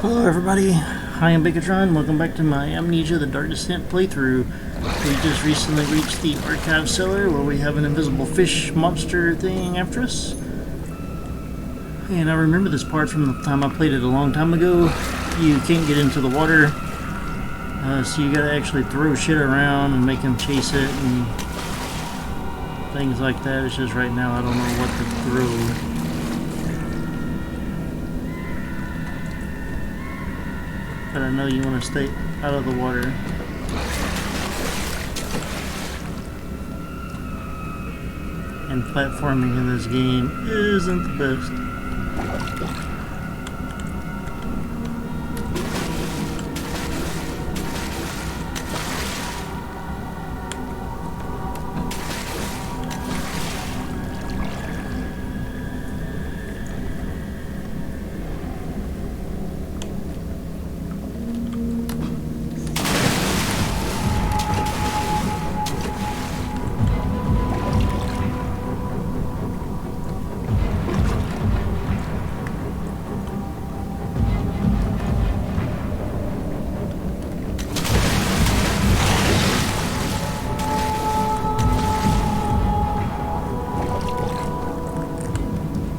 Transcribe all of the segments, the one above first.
Hello everybody, I am Bigotron. Welcome back to my Amnesia, the Dark Descent playthrough. We just recently reached the archive cellar where we have an invisible fish monster thing after us. And I remember this part from the time I played it a long time ago. You can't get into the water, so you gotta actually throw shit around and make him chase it and things like that. It's just right now I don't know what to throw. But I know you want to stay out of the water. And platforming in this game isn't the best.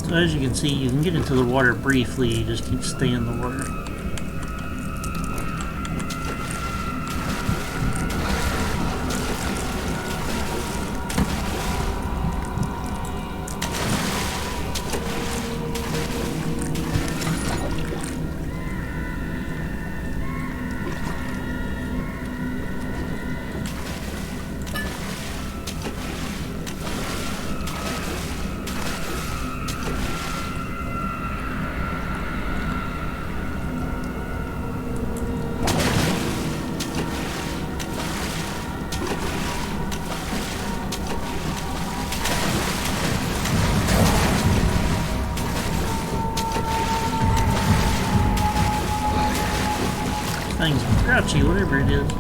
So as you can see, you can get into the water briefly, you just keep staying in the water. Thing's grouchy, whatever it is.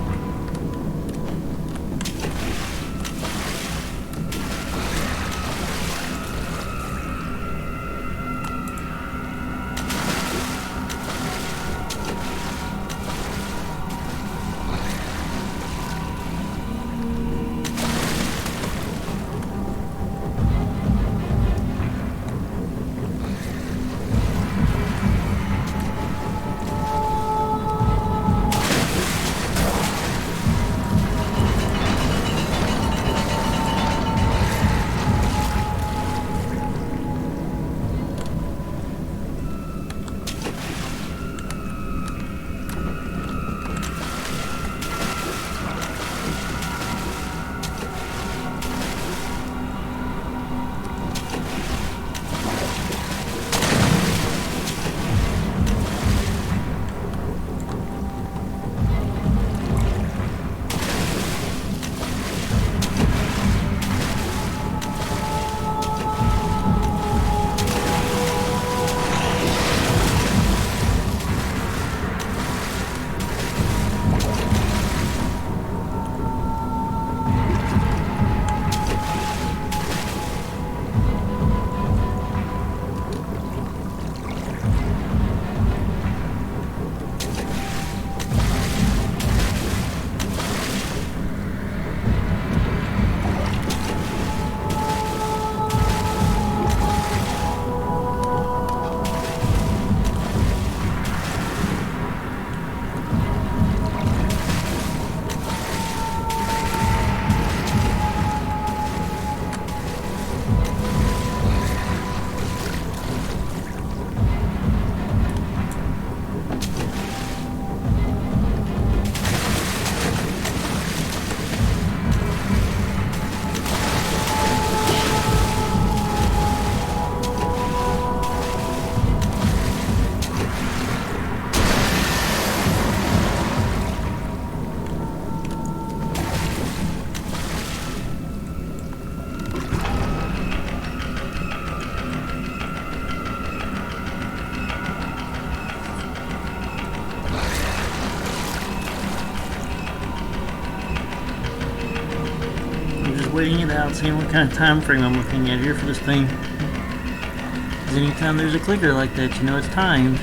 Waiting it out, seeing what kind of time frame I'm looking at here for this thing. Because anytime there's a clicker like that, you know it's timed.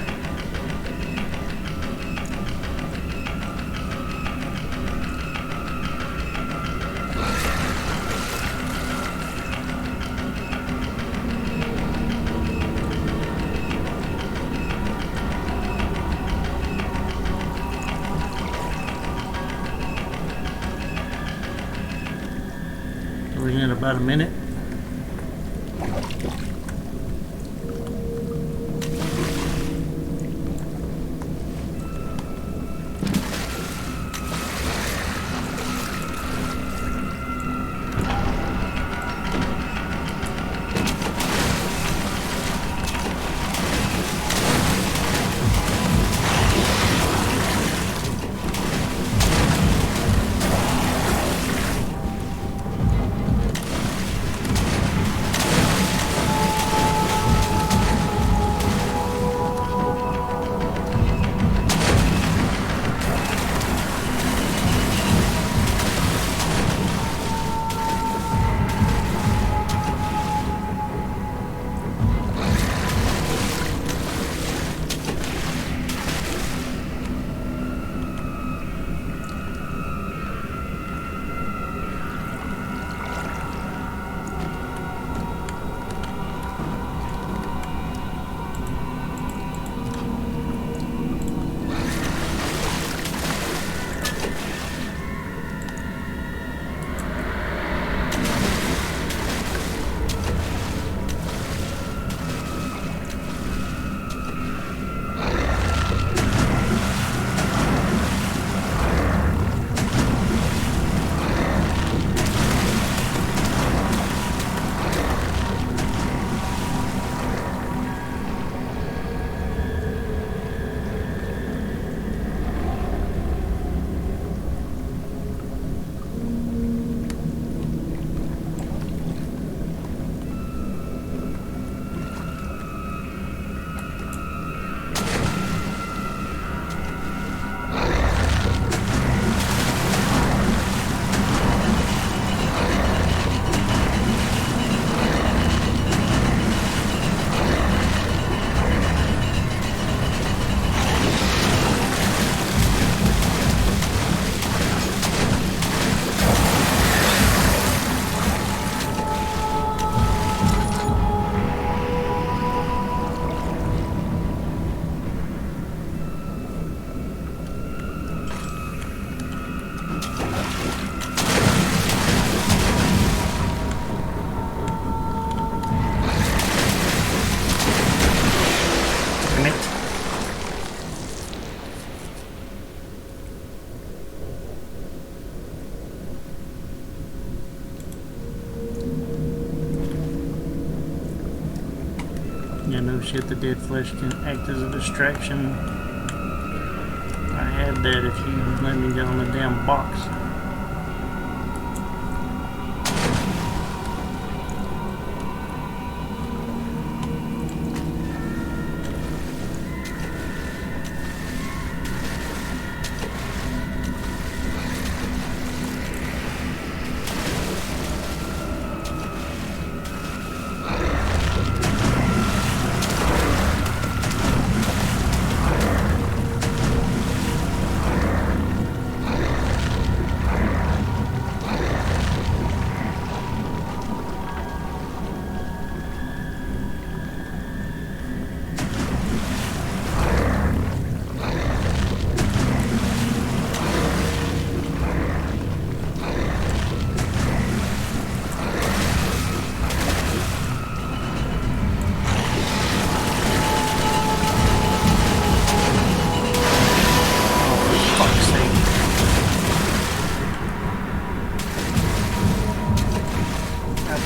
giving it about a minute. Yeah, no shit, the dead flesh can act as a distraction. I had that if you let me get on the damn box.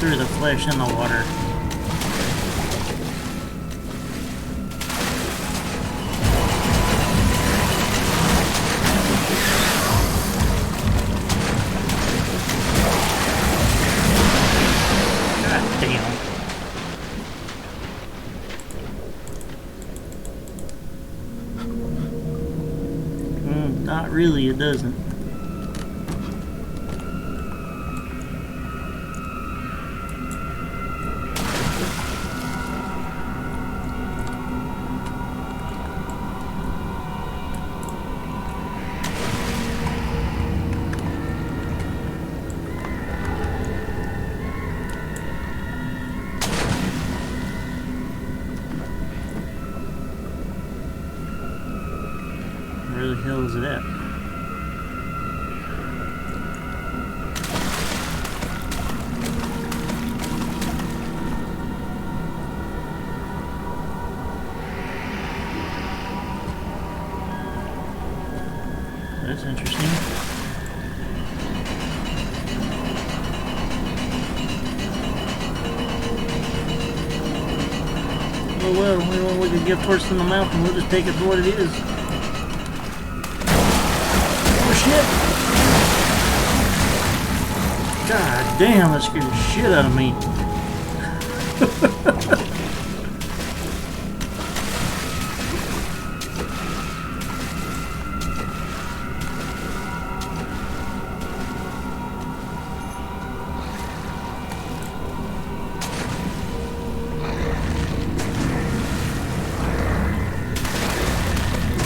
Threw the flesh in the water. God damn. Not really, it doesn't. Where the hell is it at? That's interesting. Oh well, we want to look a gift horse from the mountain. We'll just take it for what it is. Oh shit! God damn, that scared the shit out of me.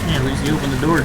Yeah, at least he opened the door.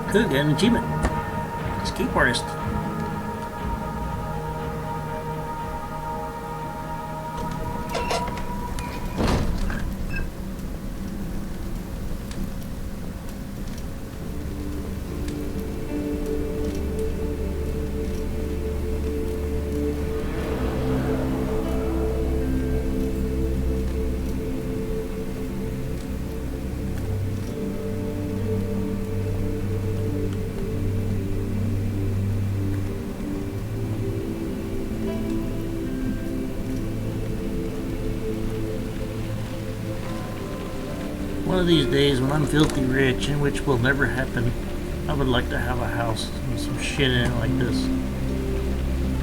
Could get an achievement. Escape artist. One of these days when I'm filthy rich, and which will never happen, I would like to have a house with some shit in it like this.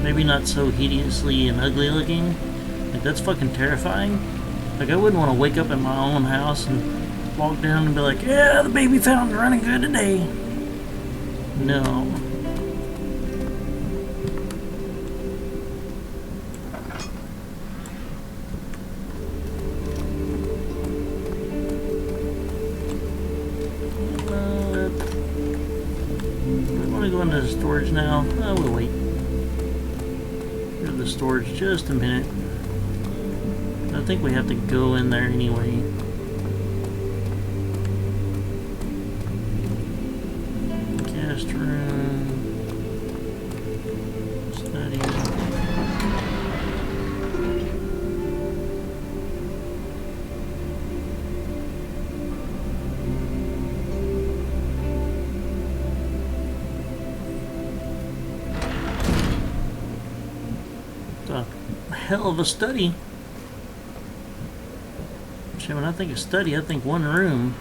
Maybe not so hideously and ugly looking. Like, that's fucking terrifying. Like, I wouldn't want to wake up in my own house and walk down and be like, yeah, the baby fountain's running good today. No. storage now. We'll wait. Go to the storage just a minute. I think we have to go in there anyway. Guest room. Study. Hell of a study. See, when I think of study, I think one room.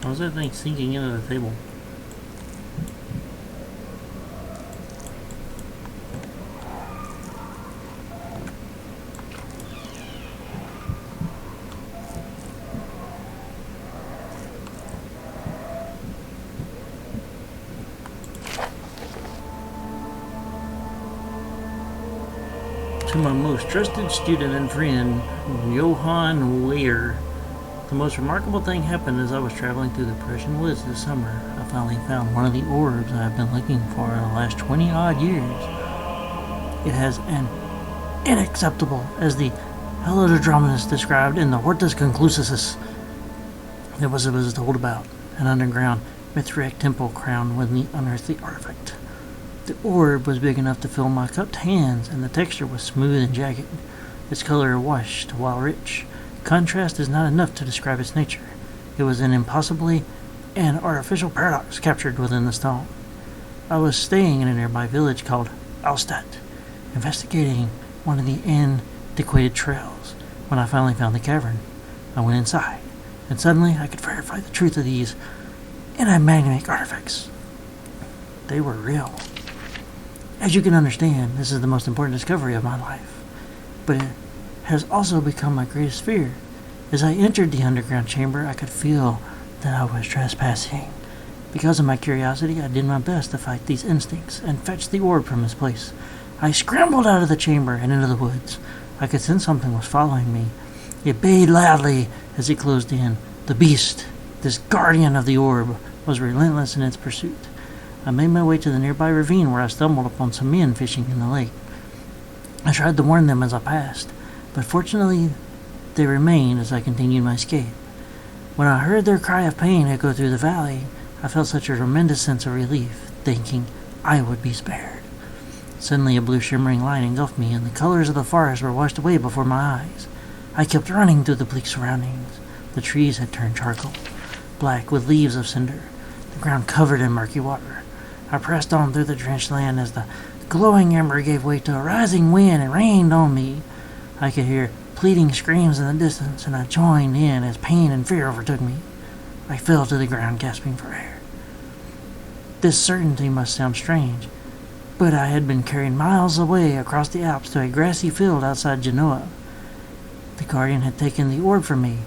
How's that thing sinking into the table? To my most trusted student and friend, Johann Weir. The most remarkable thing happened as I was traveling through the Prussian woods this summer. I finally found one of the orbs I have been looking for in the last 20 odd years. It has an unacceptable, as the Heliodramus described in the Hortus Conclusus. It was told about an underground Mithriac temple crowned with the unearthly artifact. The orb was big enough to fill my cupped hands, and the texture was smooth and jagged. Its color washed while rich. Contrast is not enough to describe its nature. It was an impossibly and artificial paradox captured within the stone. I was staying in a nearby village called Alstadt, investigating one of the antiquated trails, when I finally found the cavern. I went inside, and suddenly I could verify the truth of these enigmatic artifacts. They were real. As you can understand, this is the most important discovery of my life, but it has also become my greatest fear. As I entered the underground chamber, I could feel that I was trespassing. Because of my curiosity, I did my best to fight these instincts and fetch the orb from its place. I scrambled out of the chamber and into the woods. I could sense something was following me. It bayed loudly as it closed in. The beast, this guardian of the orb, was relentless in its pursuit. I made my way to the nearby ravine where I stumbled upon some men fishing in the lake. I tried to warn them as I passed, but fortunately they remained as I continued my escape. When I heard their cry of pain echo through the valley, I felt such a tremendous sense of relief, thinking I would be spared. Suddenly a blue shimmering light engulfed me, and the colors of the forest were washed away before my eyes. I kept running through the bleak surroundings. The trees had turned charcoal, black with leaves of cinder, the ground covered in murky water. I pressed on through the drenched land as the glowing ember gave way to a rising wind and rained on me. I could hear pleading screams in the distance, and I joined in as pain and fear overtook me. I fell to the ground, gasping for air. This certainty must sound strange, but I had been carried miles away across the Alps to a grassy field outside Genoa. The guardian had taken the orb from me,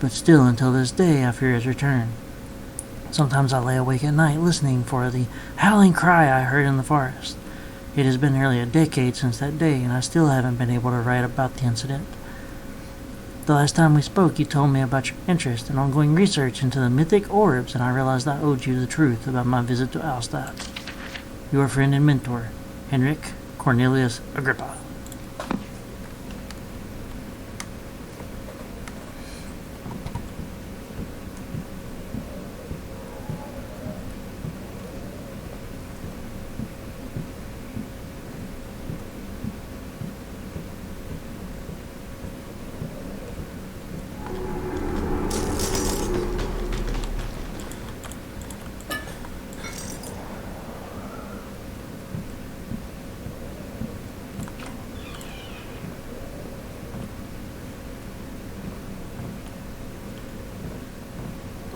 but still until this day I fear its return. Sometimes I lay awake at night listening for the howling cry I heard in the forest. It has been nearly a decade since that day, and I still haven't been able to write about the incident. The last time we spoke, you told me about your interest and ongoing research into the mythic orbs, and I realized I owed you the truth about my visit to Alstadt. Your friend and mentor, Henrik Cornelius Agrippa.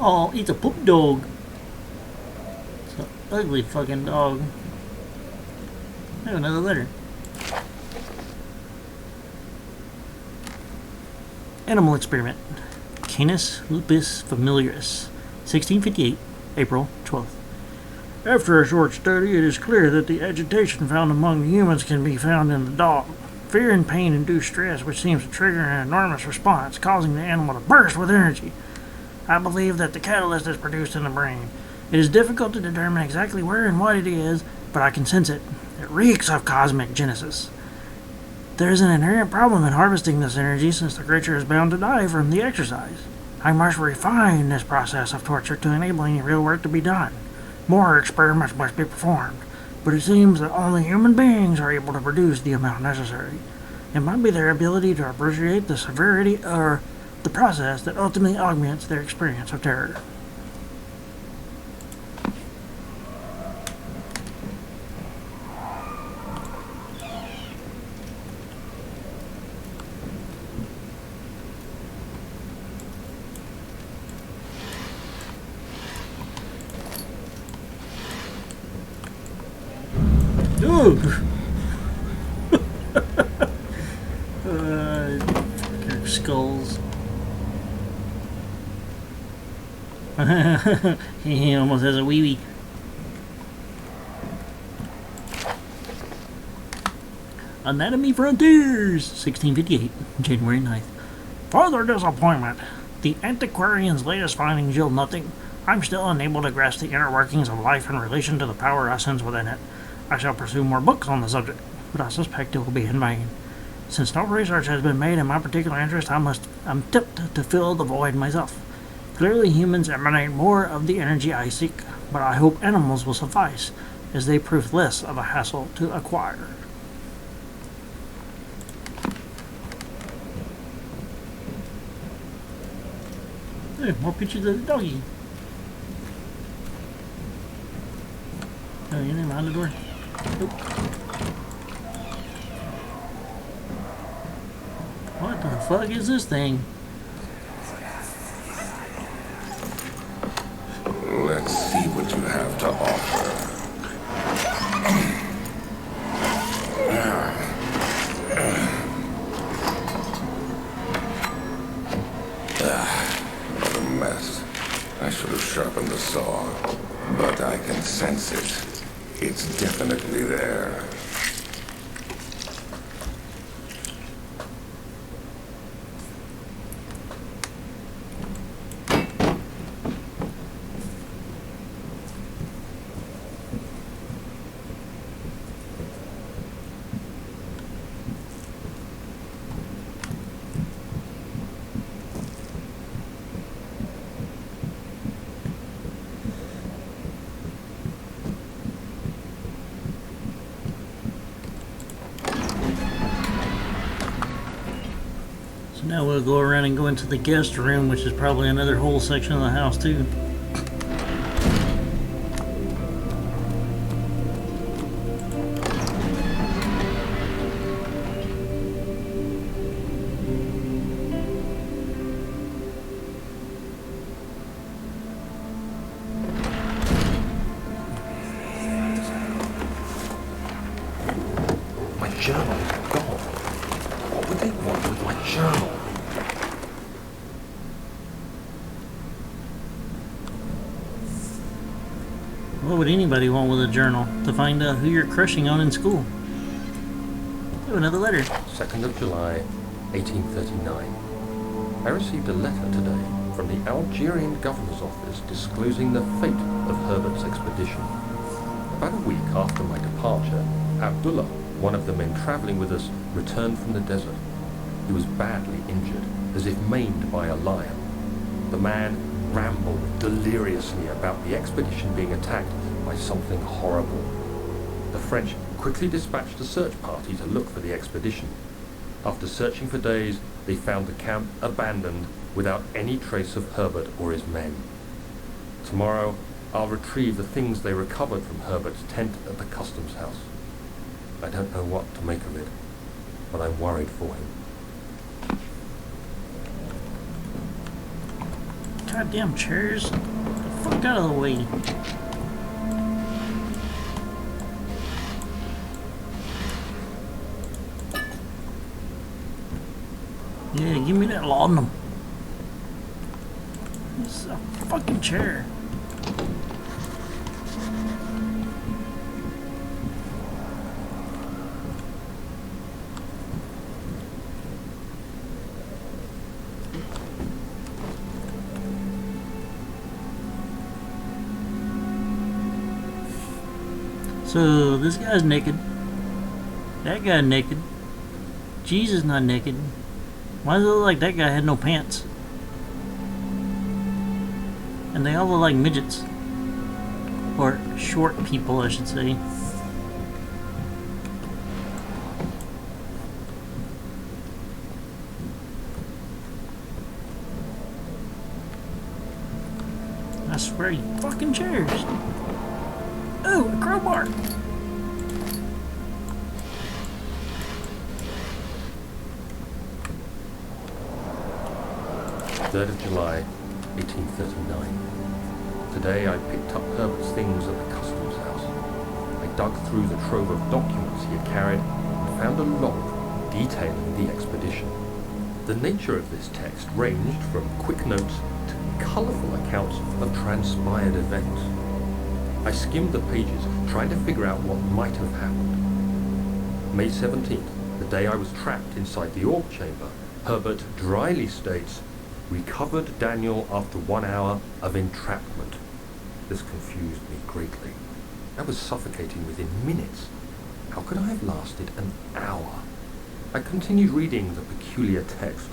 Oh, it's a poop dog. It's an ugly fucking dog. I have another letter. Animal experiment. Canis lupus familiaris. 1658, April 12th. After a short study, it is clear that the agitation found among humans can be found in the dog. Fear and pain induce stress, which seems to trigger an enormous response, causing the animal to burst with energy. I believe that the catalyst is produced in the brain. It is difficult to determine exactly where and what it is, but I can sense it. It reeks of cosmic genesis. There is an inherent problem in harvesting this energy since the creature is bound to die from the exercise. I must refine this process of torture to enable any real work to be done. More experiments must be performed, but it seems that only human beings are able to produce the amount necessary. It might be their ability to appreciate the severity or the process that ultimately augments their experience of terror. Ooh! Skulls. He almost has a wee-wee. Anatomy Frontiers, 1658, January 9th. Further disappointment. The antiquarian's latest findings yield nothing. I'm still unable to grasp the inner workings of life in relation to the power I sense within it. I shall pursue more books on the subject, but I suspect it will be in vain. Since no research has been made in my particular interest, I'm tipped to fill the void myself. Clearly humans emanate more of the energy I seek, but I hope animals will suffice, as they prove less of a hassle to acquire. Hey, more pictures of the doggy. Oh, you didn't mind the door? Nope. What the fuck is this thing? Let's see what you have to offer. What a mess. I should have sharpened the saw, but I can sense it. It's definitely there. Now we'll go around and go into the guest room, which is probably another whole section of the house too. My journal is gone. What would they want with my journal? What would anybody want with a journal? To find out who you're crushing on in school. Oh, another letter. 2nd of July, 1839. I received a letter today from the Algerian governor's office disclosing the fate of Herbert's expedition. About a week after my departure, Abdullah, one of the men travelling with us, returned from the desert. He was badly injured, as if maimed by a lion. The man rambled deliriously about the expedition being attacked by something horrible. The French quickly dispatched a search party to look for the expedition. After searching for days, they found the camp abandoned without any trace of Herbert or his men. Tomorrow, I'll retrieve the things they recovered from Herbert's tent at the customs house. I don't know what to make of it, but I'm worried for him. Goddamn chairs. Get the fuck out of the way. Yeah, give me that laudanum. It's a fucking chair. So this guy's naked. That guy naked. Jesus not naked. Why does it look like that guy had no pants? And they all look like midgets. Or short people, I should say. I swear, you fucking chairs. Oh, a crowbar. 3rd of July, 1839. Today I picked up Herbert's things at the customs house. I dug through the trove of documents he had carried and found a log detailing the expedition. The nature of this text ranged from quick notes to colourful accounts of transpired events. I skimmed the pages, trying to figure out what might have happened. May 17th, the day I was trapped inside the orb chamber, Herbert dryly states, "Recovered Daniel after 1 hour of entrapment." This confused me greatly. I was suffocating within minutes. How could I have lasted an hour? I continued reading the peculiar text.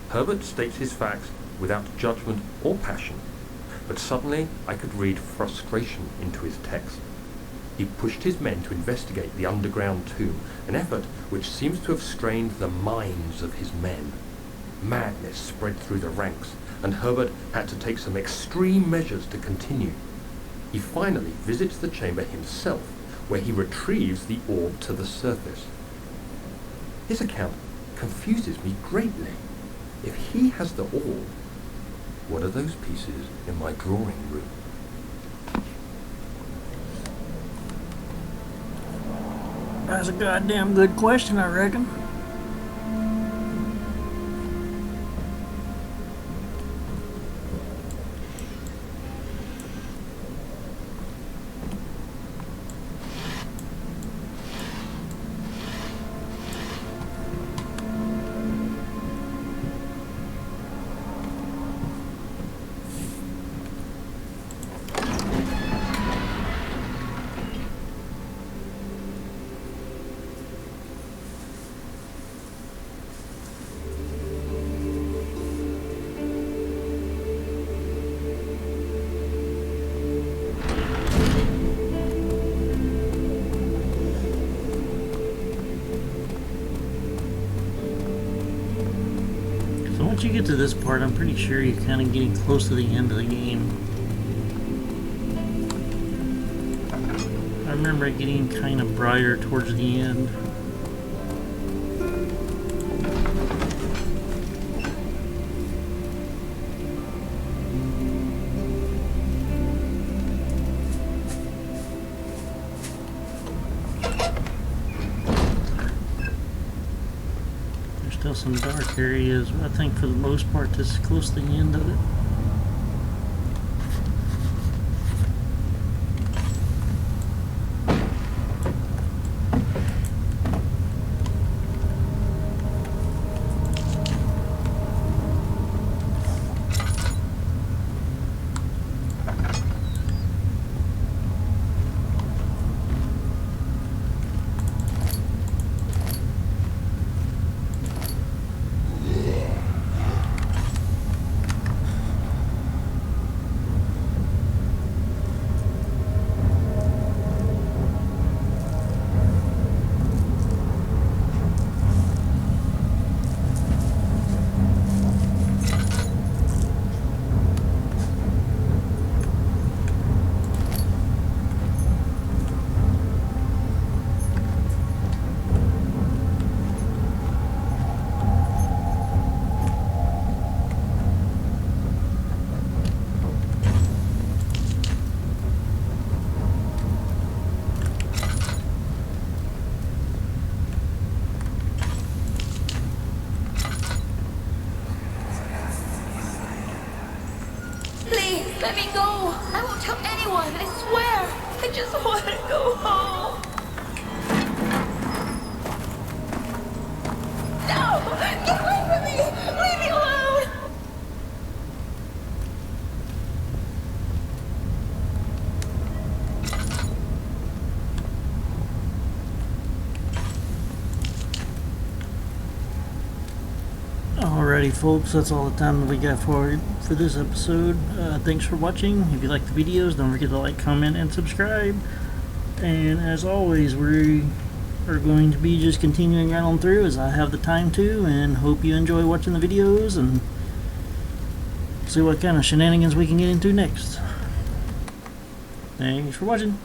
Herbert states his facts without judgment or passion, but suddenly I could read frustration into his text. He pushed his men to investigate the underground tomb, an effort which seems to have strained the minds of his men. Madness spread through the ranks, and Herbert had to take some extreme measures to continue. He finally visits the chamber himself, where he retrieves the orb to the surface. His account confuses me greatly. If he has the orb, what are those pieces in my drawing room? That's a goddamn good question, I reckon. Once you get to this part, I'm pretty sure you're kind of getting close to the end of the game. I remember it getting kind of brighter towards the end. Still some dark areas, but I think for the most part this is close to the end of it. Let me go! I won't tell anyone, I swear! I just want to go home! No! Get away from me! Leave me alone! Alrighty folks, that's all the time that we got for this episode. Thanks for watching. If you like the videos, don't forget to like, comment, and subscribe. And as always, we are going to be just continuing right on through as I have the time to, and hope you enjoy watching the videos and see what kind of shenanigans we can get into next. Thanks for watching.